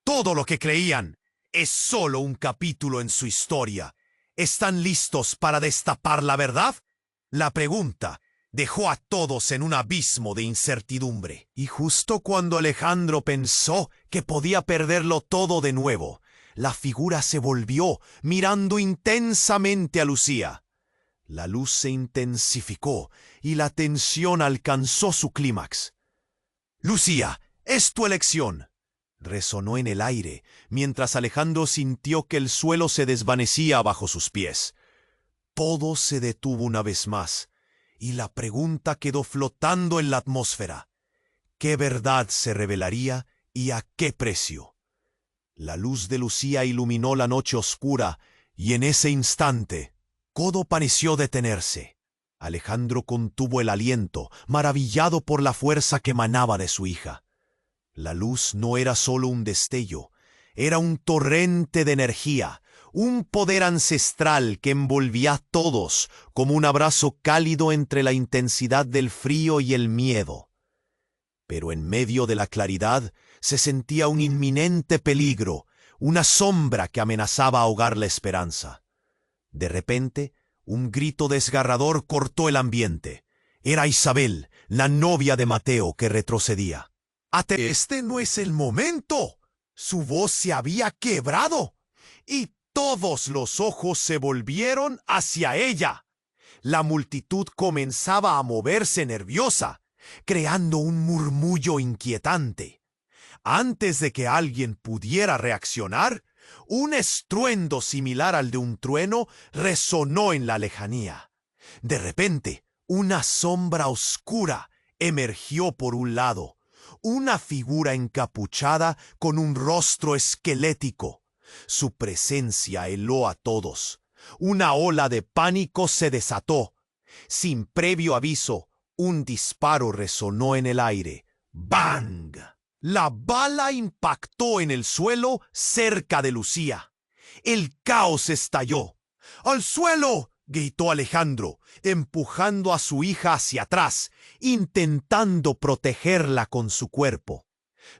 Todo lo que creían es solo un capítulo en su historia. ¿Están listos para destapar la verdad? La pregunta dejó a todos en un abismo de incertidumbre. Y justo cuando Alejandro pensó que podía perderlo todo de nuevo, la figura se volvió, mirando intensamente a Lucía. La luz se intensificó y la tensión alcanzó su clímax. «Lucía, es tu elección», resonó en el aire, mientras Alejandro sintió que el suelo se desvanecía bajo sus pies. Todo se detuvo una vez más, y la pregunta quedó flotando en la atmósfera. ¿Qué verdad se revelaría y a qué precio? La luz de Lucía iluminó la noche oscura, y en ese instante, todo pareció detenerse. Alejandro contuvo el aliento, maravillado por la fuerza que emanaba de su hija. La luz no era solo un destello, era un torrente de energía, un poder ancestral que envolvía a todos como un abrazo cálido entre la intensidad del frío y el miedo. Pero en medio de la claridad se sentía un inminente peligro, una sombra que amenazaba ahogar la esperanza. De repente, un grito desgarrador cortó el ambiente. Era Isabel, la novia de Mateo, que retrocedía. «Este no es el momento». Su voz se había quebrado, y todos los ojos se volvieron hacia ella. La multitud comenzaba a moverse nerviosa, creando un murmullo inquietante. Antes de que alguien pudiera reaccionar, un estruendo similar al de un trueno resonó en la lejanía. De repente, una sombra oscura emergió por un lado, una figura encapuchada con un rostro esquelético. Su presencia heló a todos. Una ola de pánico se desató. Sin previo aviso, un disparo resonó en el aire. ¡Bang! La bala impactó en el suelo cerca de Lucía. El caos estalló. ¡Al suelo!, gritó Alejandro, empujando a su hija hacia atrás, intentando protegerla con su cuerpo.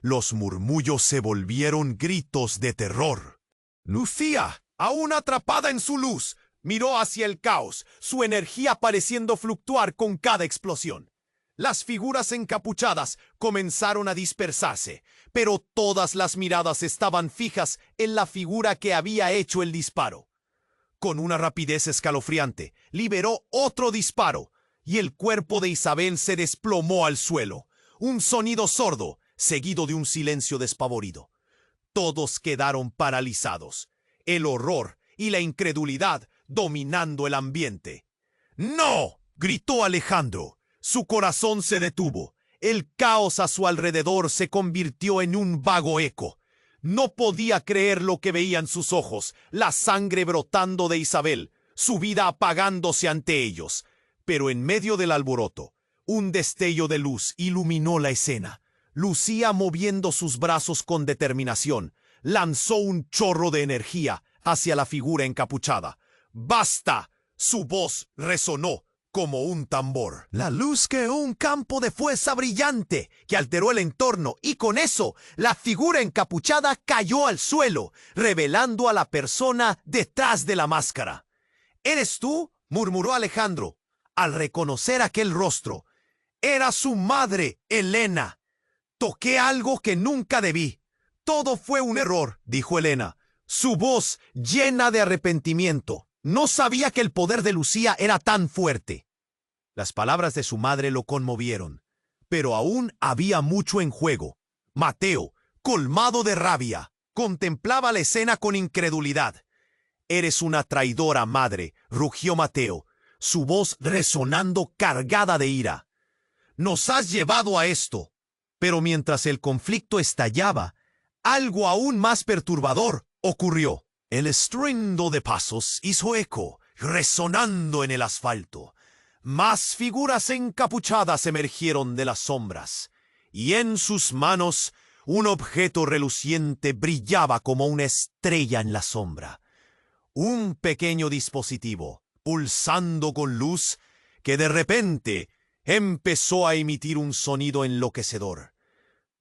Los murmullos se volvieron gritos de terror. Lucía, aún atrapada en su luz, miró hacia el caos, su energía pareciendo fluctuar con cada explosión. Las figuras encapuchadas comenzaron a dispersarse, pero todas las miradas estaban fijas en la figura que había hecho el disparo. Con una rapidez escalofriante, liberó otro disparo, y el cuerpo de Isabel se desplomó al suelo. Un sonido sordo, seguido de un silencio despavorido. Todos quedaron paralizados, el horror y la incredulidad dominando el ambiente. «¡No!», gritó Alejandro. Su corazón se detuvo. El caos a su alrededor se convirtió en un vago eco. No podía creer lo que veían sus ojos, la sangre brotando de Isabel, su vida apagándose ante ellos. Pero en medio del alboroto, un destello de luz iluminó la escena. Lucía, moviendo sus brazos con determinación, lanzó un chorro de energía hacia la figura encapuchada. ¡Basta!, su voz resonó como un tambor. La luz creó un campo de fuerza brillante que alteró el entorno, y con eso la figura encapuchada cayó al suelo, revelando a la persona detrás de la máscara. «¿Eres tú?», murmuró Alejandro, al reconocer aquel rostro. Era su madre, Elena. «Toqué algo que nunca debí. Todo fue un error», dijo Elena, su voz llena de arrepentimiento. No sabía que el poder de Lucía era tan fuerte. Las palabras de su madre lo conmovieron, pero aún había mucho en juego. Mateo, colmado de rabia, contemplaba la escena con incredulidad. «Eres una traidora, madre», rugió Mateo, su voz resonando cargada de ira. «Nos has llevado a esto». Pero mientras el conflicto estallaba, algo aún más perturbador ocurrió. El estruendo de pasos hizo eco, resonando en el asfalto. Más figuras encapuchadas emergieron de las sombras, y en sus manos un objeto reluciente brillaba como una estrella en la sombra. Un pequeño dispositivo, pulsando con luz, que de repente empezó a emitir un sonido enloquecedor.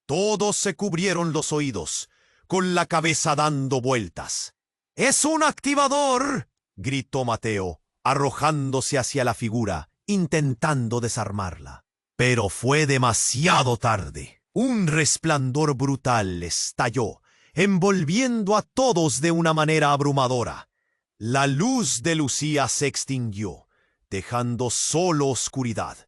Todos se cubrieron los oídos, con la cabeza dando vueltas. «¡Es un activador!», gritó Mateo, arrojándose hacia la figura, intentando desarmarla. Pero fue demasiado tarde. Un resplandor brutal estalló, envolviendo a todos de una manera abrumadora. La luz de Lucía se extinguió, dejando solo oscuridad.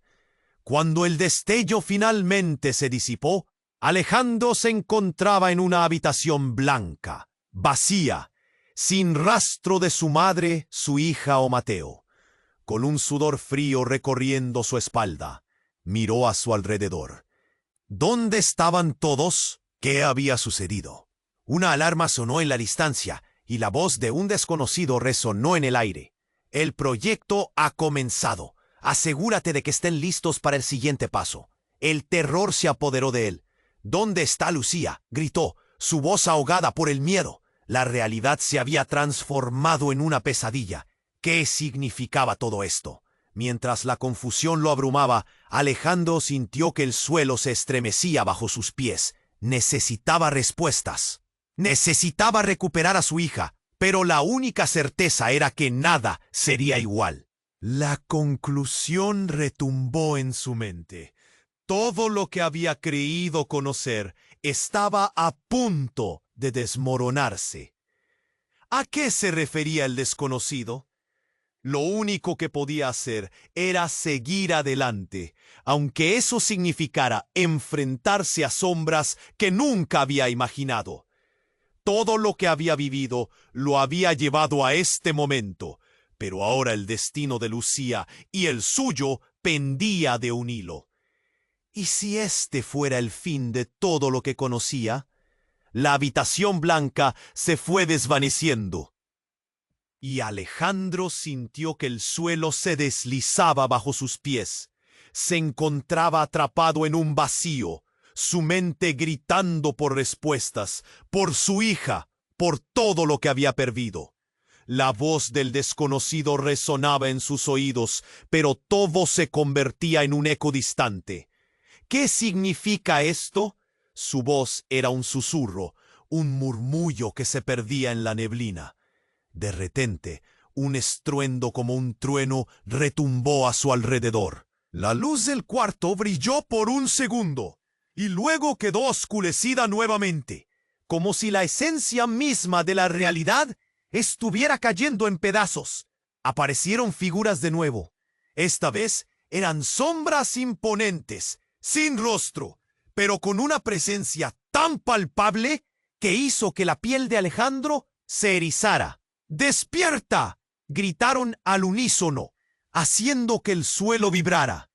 Cuando el destello finalmente se disipó, Alejandro se encontraba en una habitación blanca, vacía, sin rastro de su madre, su hija o Mateo. Con un sudor frío recorriendo su espalda, miró a su alrededor. ¿Dónde estaban todos? ¿Qué había sucedido? Una alarma sonó en la distancia y la voz de un desconocido resonó en el aire. «El proyecto ha comenzado. Asegúrate de que estén listos para el siguiente paso». El terror se apoderó de él. «¿Dónde está Lucía?», gritó, su voz ahogada por el miedo. La realidad se había transformado en una pesadilla. ¿Qué significaba todo esto? Mientras la confusión lo abrumaba, Alejandro sintió que el suelo se estremecía bajo sus pies. Necesitaba respuestas. Necesitaba recuperar a su hija, pero la única certeza era que nada sería igual. La conclusión retumbó en su mente. Todo lo que había creído conocer estaba a punto de desmoronarse. ¿A qué se refería el desconocido? Lo único que podía hacer era seguir adelante, aunque eso significara enfrentarse a sombras que nunca había imaginado. Todo lo que había vivido lo había llevado a este momento, pero ahora el destino de Lucía y el suyo pendía de un hilo. ¿Y si este fuera el fin de todo lo que conocía? La habitación blanca se fue desvaneciendo, y Alejandro sintió que el suelo se deslizaba bajo sus pies. Se encontraba atrapado en un vacío, su mente gritando por respuestas, por su hija, por todo lo que había perdido. La voz del desconocido resonaba en sus oídos, pero todo se convertía en un eco distante. ¿Qué significa esto? Su voz era un susurro, un murmullo que se perdía en la neblina. De repente, un estruendo como un trueno retumbó a su alrededor. La luz del cuarto brilló por un segundo, y luego quedó oscurecida nuevamente, como si la esencia misma de la realidad estuviera cayendo en pedazos. Aparecieron figuras de nuevo. Esta vez eran sombras imponentes, sin rostro, pero con una presencia tan palpable que hizo que la piel de Alejandro se erizara. «¡Despierta!», gritaron al unísono, haciendo que el suelo vibrara.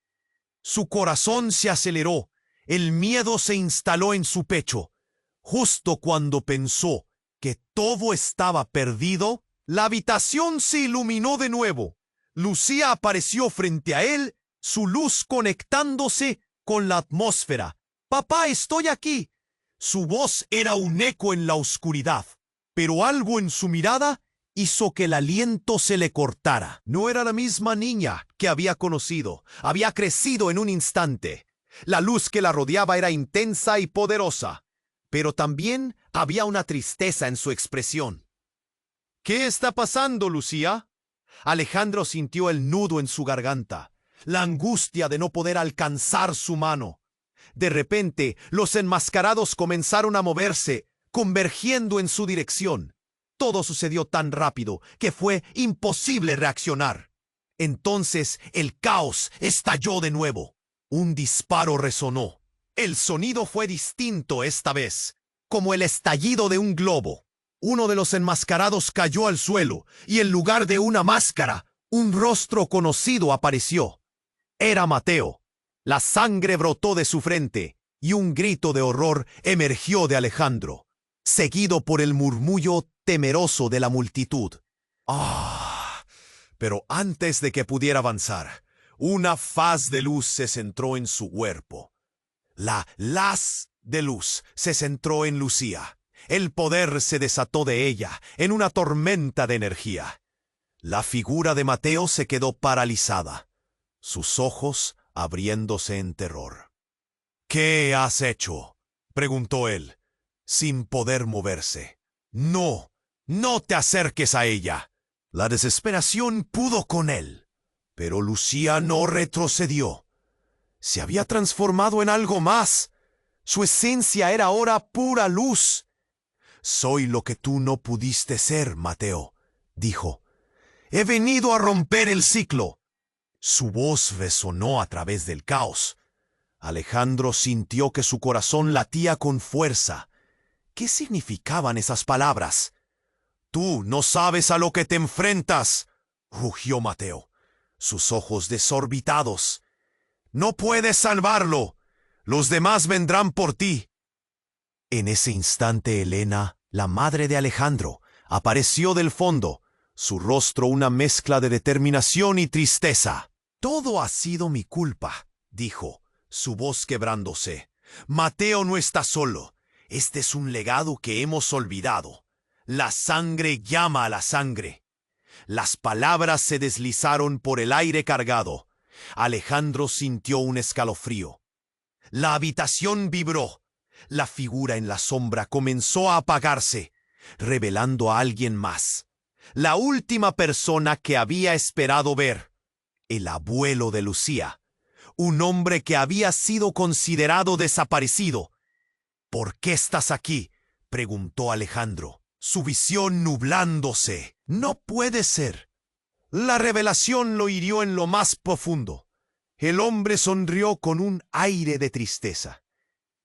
Su corazón se aceleró, el miedo se instaló en su pecho. Justo cuando pensó que todo estaba perdido, la habitación se iluminó de nuevo. Lucía apareció frente a él, su luz conectándose con la atmósfera. «¡Papá, estoy aquí!». Su voz era un eco en la oscuridad, pero algo en su mirada hizo que el aliento se le cortara. No era la misma niña que había conocido. Había crecido en un instante. La luz que la rodeaba era intensa y poderosa, pero también había una tristeza en su expresión. «¿Qué está pasando, Lucía?». Alejandro sintió el nudo en su garganta, la angustia de no poder alcanzar su mano. De repente, los enmascarados comenzaron a moverse, convergiendo en su dirección. Todo sucedió tan rápido que fue imposible reaccionar. Entonces el caos estalló de nuevo. Un disparo resonó. El sonido fue distinto esta vez, como el estallido de un globo. Uno de los enmascarados cayó al suelo y en lugar de una máscara, un rostro conocido apareció. Era Mateo. La sangre brotó de su frente y un grito de horror emergió de Alejandro, seguido por el murmullo temeroso de la multitud. ¡Ah! Pero antes de que pudiera avanzar, una faz de luz se centró en su cuerpo. La haz de luz se centró en Lucía. El poder se desató de ella en una tormenta de energía. La figura de Mateo se quedó paralizada, sus ojos abriéndose en terror. ¿Qué has hecho?, preguntó él, sin poder moverse. No, no te acerques a ella. La desesperación pudo con él, pero Lucía no retrocedió. Se había transformado en algo más. Su esencia era ahora pura luz. Soy lo que tú no pudiste ser, Mateo, dijo. He venido a romper el ciclo. Su voz resonó a través del caos. Alejandro sintió que su corazón latía con fuerza. ¿Qué significaban esas palabras? Tú no sabes a lo que te enfrentas, rugió Mateo, sus ojos desorbitados. No puedes salvarlo. Los demás vendrán por ti. En ese instante Elena, la madre de Alejandro, apareció del fondo, su rostro una mezcla de determinación y tristeza. Todo ha sido mi culpa, dijo, su voz quebrándose. Mateo no está solo. Este es un legado que hemos olvidado. La sangre llama a la sangre. Las palabras se deslizaron por el aire cargado. Alejandro sintió un escalofrío. La habitación vibró. La figura en la sombra comenzó a apagarse, revelando a alguien más. La última persona que había esperado ver. El abuelo de Lucía. Un hombre que había sido considerado desaparecido. ¿Por qué estás aquí?, preguntó Alejandro, su visión nublándose. No puede ser. La revelación lo hirió en lo más profundo. El hombre sonrió con un aire de tristeza.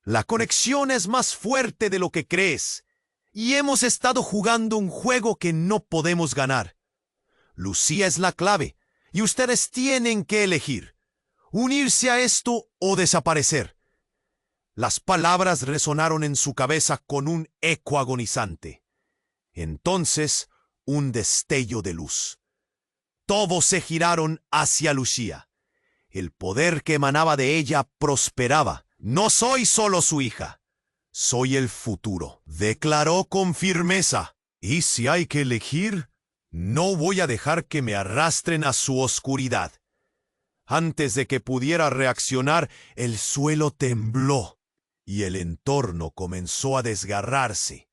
La conexión es más fuerte de lo que crees, y hemos estado jugando un juego que no podemos ganar. Lucía es la clave, y ustedes tienen que elegir: unirse a esto o desaparecer. Las palabras resonaron en su cabeza con un eco agonizante. Entonces, un destello de luz. Todos se giraron hacia Lucía. El poder que emanaba de ella prosperaba. No soy solo su hija. Soy el futuro, declaró con firmeza. Y si hay que elegir, no voy a dejar que me arrastren a su oscuridad. Antes de que pudiera reaccionar, el suelo tembló y el entorno comenzó a desgarrarse.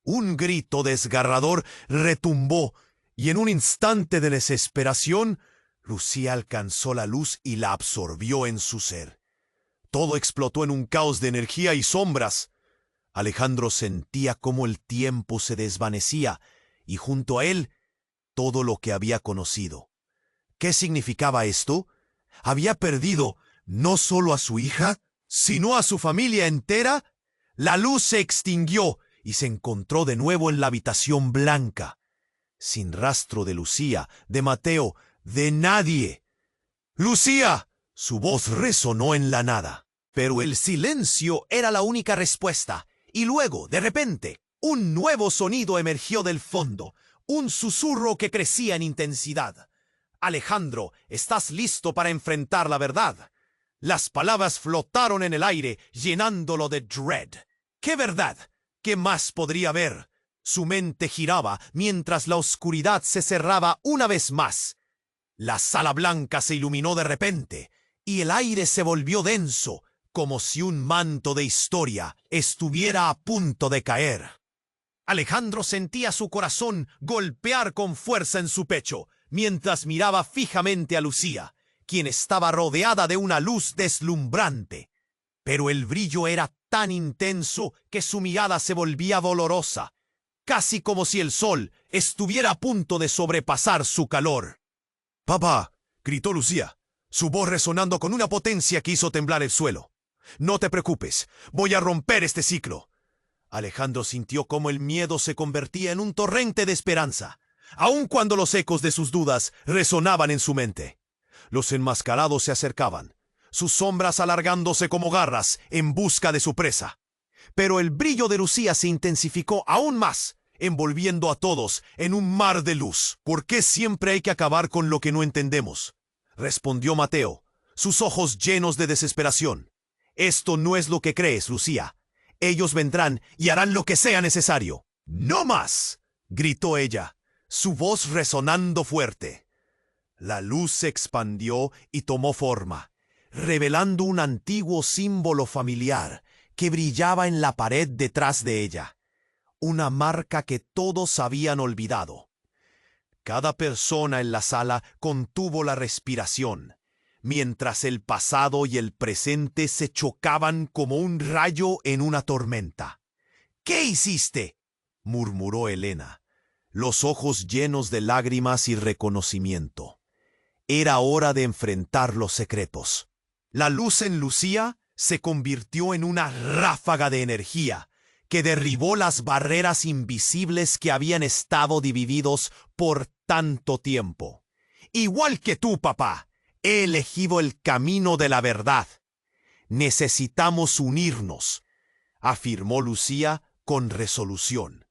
Un grito desgarrador retumbó y en un instante de desesperación, Lucía alcanzó la luz y la absorbió en su ser. Todo explotó en un caos de energía y sombras. Alejandro sentía cómo el tiempo se desvanecía y junto a él todo lo que había conocido. ¿Qué significaba esto? ¿Había perdido no solo a su hija, sino a su familia entera? La luz se extinguió y se encontró de nuevo en la habitación blanca, sin rastro de Lucía, de Mateo, de nadie. ¡Lucía! Su voz resonó en la nada. Pero el silencio era la única respuesta, y luego, de repente, un nuevo sonido emergió del fondo, un susurro que crecía en intensidad. Alejandro, ¿estás listo para enfrentar la verdad? Las palabras flotaron en el aire, llenándolo de dread. ¿Qué verdad? ¿Qué más podría haber? Su mente giraba mientras la oscuridad se cerraba una vez más. La sala blanca se iluminó de repente, y el aire se volvió denso, como si un manto de historia estuviera a punto de caer. Alejandro sentía su corazón golpear con fuerza en su pecho, mientras miraba fijamente a Lucía, quien estaba rodeada de una luz deslumbrante. Pero el brillo era tan intenso que su mirada se volvía dolorosa. casi como si el sol estuviera a punto de sobrepasar su calor. «Papá», gritó Lucía, su voz resonando con una potencia que hizo temblar el suelo. «No te preocupes, voy a romper este ciclo». Alejandro sintió cómo el miedo se convertía en un torrente de esperanza, aun cuando los ecos de sus dudas resonaban en su mente. Los enmascarados se acercaban, sus sombras alargándose como garras en busca de su presa. Pero el brillo de Lucía se intensificó aún más, envolviendo a todos en un mar de luz. «¿Por qué siempre hay que acabar con lo que no entendemos?», respondió Mateo, sus ojos llenos de desesperación. «Esto no es lo que crees, Lucía. Ellos vendrán y harán lo que sea necesario». «¡No más!», gritó ella, su voz resonando fuerte. La luz se expandió y tomó forma, revelando un antiguo símbolo familiar que brillaba en la pared detrás de ella. Una marca que todos habían olvidado. Cada persona en la sala contuvo la respiración, mientras el pasado y el presente se chocaban como un rayo en una tormenta. «¿Qué hiciste?», murmuró Elena, los ojos llenos de lágrimas y reconocimiento. Era hora de enfrentar los secretos. La luz en Lucía se convirtió en una ráfaga de energía que derribó las barreras invisibles que habían estado divididos por tanto tiempo. «Igual que tú, papá, he elegido el camino de la verdad. Necesitamos unirnos», afirmó Lucía con resolución.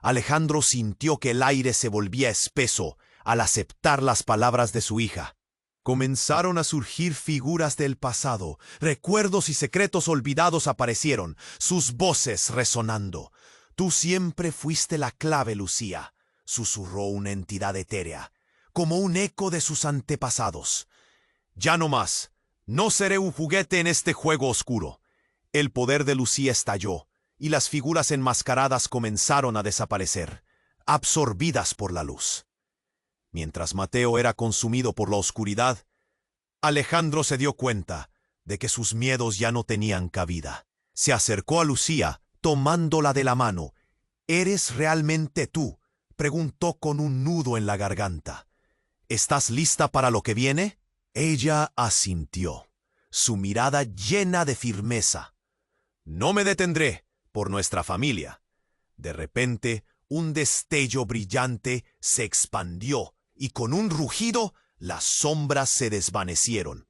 Alejandro sintió que el aire se volvía espeso al aceptar las palabras de su hija. Comenzaron a surgir figuras del pasado, recuerdos y secretos olvidados aparecieron, sus voces resonando. «Tú siempre fuiste la clave, Lucía», susurró una entidad etérea, como un eco de sus antepasados. «Ya no más. No seré un juguete en este juego oscuro». El poder de Lucía estalló, y las figuras enmascaradas comenzaron a desaparecer, absorbidas por la luz. Mientras Mateo era consumido por la oscuridad, Alejandro se dio cuenta de que sus miedos ya no tenían cabida. Se acercó a Lucía, tomándola de la mano. «¿Eres realmente tú?», preguntó con un nudo en la garganta. «¿Estás lista para lo que viene?». Ella asintió, su mirada llena de firmeza. «No me detendré por nuestra familia». De repente, un destello brillante se expandió y con un rugido, las sombras se desvanecieron.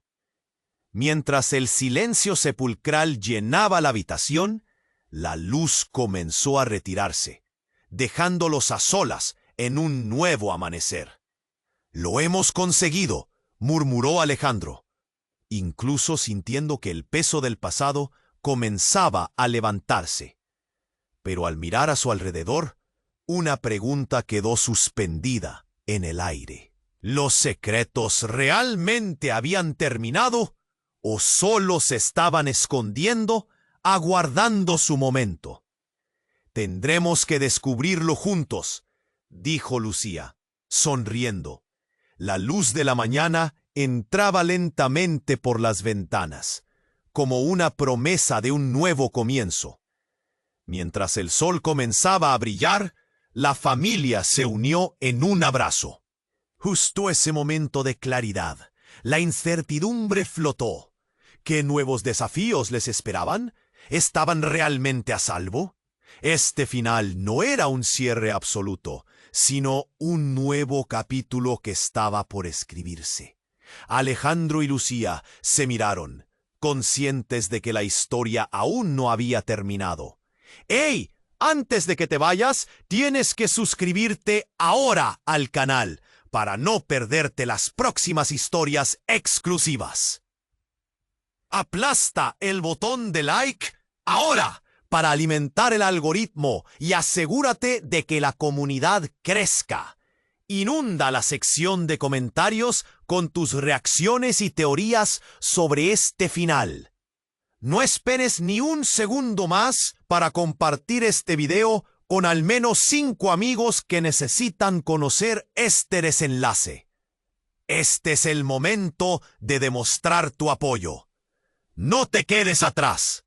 Mientras el silencio sepulcral llenaba la habitación, la luz comenzó a retirarse, dejándolos a solas en un nuevo amanecer. «Lo hemos conseguido», murmuró Alejandro, incluso sintiendo que el peso del pasado comenzaba a levantarse. Pero al mirar a su alrededor, una pregunta quedó suspendida en el aire. ¿Los secretos realmente habían terminado o solo se estaban escondiendo, aguardando su momento? «Tendremos que descubrirlo juntos», dijo Lucía, sonriendo. La luz de la mañana entraba lentamente por las ventanas, como una promesa de un nuevo comienzo. Mientras el sol comenzaba a brillar, la familia se unió en un abrazo. Justo ese momento de claridad, la incertidumbre flotó. ¿Qué nuevos desafíos les esperaban? ¿Estaban realmente a salvo? Este final no era un cierre absoluto, sino un nuevo capítulo que estaba por escribirse. Alejandro y Lucía se miraron, conscientes de que la historia aún no había terminado. «¡Hey! Antes de que te vayas, tienes que suscribirte ahora al canal para no perderte las próximas historias exclusivas. Aplasta el botón de like ahora para alimentar el algoritmo y asegúrate de que la comunidad crezca. Inunda la sección de comentarios con tus reacciones y teorías sobre este final. No esperes ni un segundo más para compartir este video con al menos 5 amigos que necesitan conocer este desenlace. Este es el momento de demostrar tu apoyo. No te quedes atrás.